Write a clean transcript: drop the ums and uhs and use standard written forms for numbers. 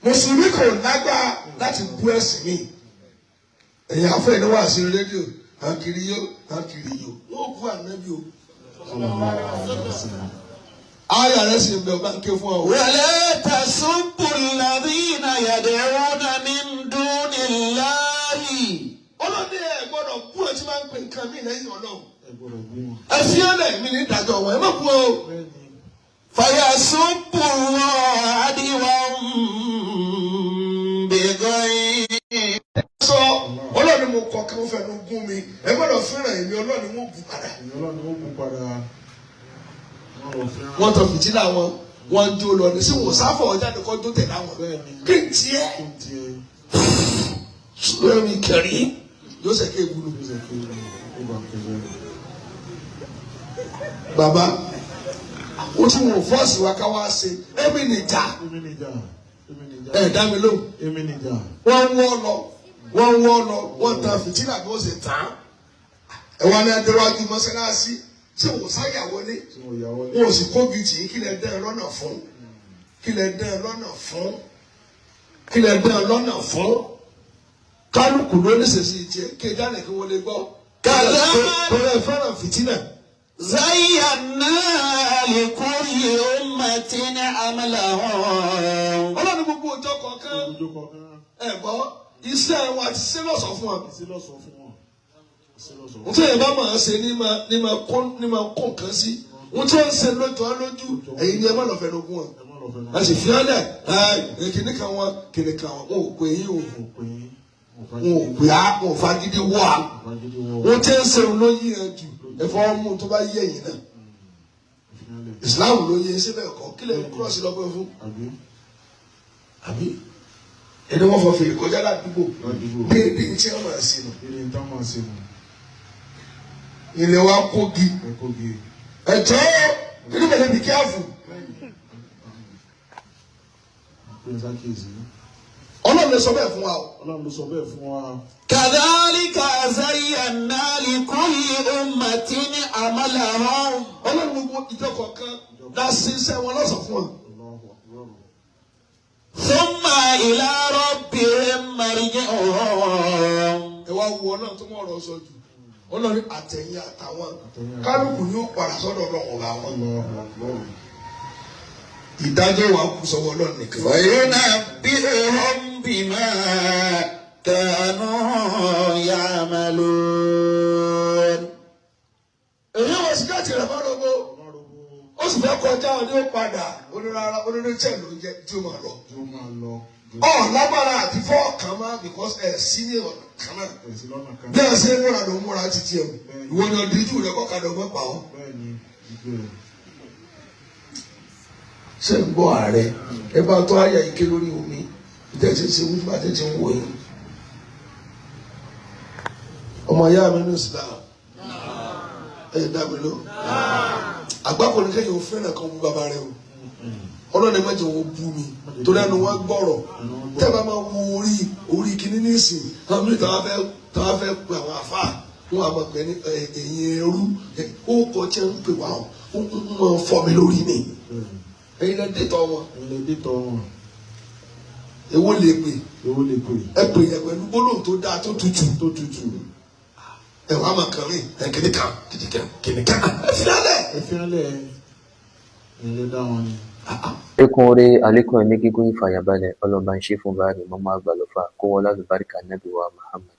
mùsùlùmí kò lágbára láti bú ẹ̀sìn mi. Ẹ̀yin afẹ́ ni wà sí rédíò àkìrí yó wọ́n bú ànábì o. Ayà rẹ̀ sì ń bẹ̀ ọba ń ké fún ọ. wala tasubbu alladhina yad'una min dunillahi. Ọlọ́dẹ ẹ̀ gbọ́dọ̀ bú ẹ tí máa ń pè nǹkan mí lẹ́yìn Ọlọ́run. Ẹ fi ọlẹ̀ mi ní ìdájọ́ wọn, ẹ má bú o. Fayasubbu Allaha adwan bighayri. Sọ Ọlọ́run mo kọ̀ kí wọ́n fẹnu gún mi, ẹ gbọ́dọ̀ fẹ́ràn èmi Ọlọ́run wọ́n bù padà. Wọ́n tọ fìtílà wọn, wọ́n jó lọ ní sí wò sáfọ̀ ọjà ní kọ́ tó tẹ̀lé àwọn. Kí n tiẹ̀? Sùgbọ́n mi kẹ̀rí yóò ṣe ké ìwúlò. Bàbá, ó tún wò fọ́ọ̀sì wa ká wá ṣe èmi nìjà. Ẹ dá mi lóhùn. Wọ́n wọ́ lọ, wọ́n tan fìtílà bí wọ́n ṣe tán. Ẹ wá ní adéwájú mọ́sálásí. Ṣé wò sáyà wọlé? Wọ́n ò sì kóbi tì í kí lẹ dán ẹ lọ́nà fún. Kálukú ló ní sèṣì tiẹ̀ kéjà lè kí wọ́n lè gbọ́. Kàlá kò lè fẹ́ràn fìtínà. Zayyana likulli ummatin amalahum. Ọlọ́run gbogbo ọjọ́ kọ̀ọ̀kan. Ẹ̀gbọ́ iṣẹ́ wọn àti sílọ̀sọ̀ fún wọn. Wọ́n tí èèyàn bá máa ṣe ní máa kó nǹkan sí. Wọ́n tí wọ́n ń ṣe lójú ẹ̀yin ni ẹ má lọ fẹ́ lógún wọn. A sì fi ọ́lẹ̀ kìnìkan wọn wọn ò pè yín o. Wọn ò pè á, wọn ò fagídí wọ́ a. Wọ́n tí ń ṣe olóyè ẹ̀ jù ẹ̀fọ́ ọmú tó bá yé ẹ̀yìn náà. Ìsìláàmù ló yẹ síbẹ̀ kọ́ kílẹ̀ kúrọ̀sì lọ́gbẹ́ fún. Àbí ẹni wọ́n fọ fèrè kọjá ládùúgbò déédéé tí wọ́n máa ṣe nù. Ilé wa kógi. Ẹ̀jọ́ nínú bẹ̀rẹ̀ bí kíáfù. Ọlọ́run lè sọ bẹ́ẹ̀ fún wa o. Kadhalika zayyana likulli ummatin amalahum. Ọlọ́run gbogbo ìjọ kọ̀ọ̀kan láti iṣẹ́ wọn lọ́sọ̀ fún wọn. Thumma ila rabbihim marji'uhum. Ẹ wá wo Ọlọ́run tó mọ̀ ọ̀rọ̀ sọ jù. Ọlọ́run àtẹ̀yìn àtàwọn kálukú ni ó padà sọ́dọ̀ Ọlọ́run ọba wọn. Ìdájọ́ wa kù sọ́wọ́ Ọlọ́run nìkan. Wa yunabbi'uhum bima kanu ya'malun. Èyí wọ sígáàtì rẹ̀ bá rògbò. Ó sì fẹ́ kọjá ọ ní ó padà onírúurú ló jẹ́ tí ó máa lọ. Lágbára àti fọ́ọ̀kan máa because sí ní ọ̀nà kan náà. Bí ẹ ṣe ń múra ló ń múra títí ẹ̀ ìwọ ni ọdún ìjù rẹ̀ kọ́kadà ọgbọ́n pa ọ́. Ṣé ń gbọ́ ààrẹ ẹ bá tó àyà ike lórí omi ìtẹ̀sí ṣe wípé bá tẹ̀sí ń wò yín. Ọmọ ìyá mi ní Islam ẹ dá mi lọ. Àgbákò ní kẹ́yìn òfin náà kan bú bàbá rẹ o. Ọlọ́run má jẹ́ wọ́n bú mi torí ẹnu wọn gbọ́rọ̀ tẹ́ bá máa wo orí kìíní nísìn àwọn mi tàwa fẹ́ pe àwọn àfa wọn àmọ́ pẹ́ ní ẹ̀yìn ẹrú ó kọ́ tí ń pè wá ó máa fọ́ mi lórí ni ẹ̀yin lẹ́ dé tọ́ wọn. Èwo lè pè ẹ pè yẹ pẹ̀lú gbólóhùn tó dáa tó tutù ẹ wàá máa kàn mí kìnìkan ẹ fi hálẹ̀ ilé dá wọn ni. Ekun oore àlékún ẹ̀mí gígùn ìfàyàbalẹ̀ ọlọ́ba ń ṣe fún báàrí mọ́mọ́ àgbàlọ́fà kó wọ́n lálùbáríkà nábì wa Muhammad.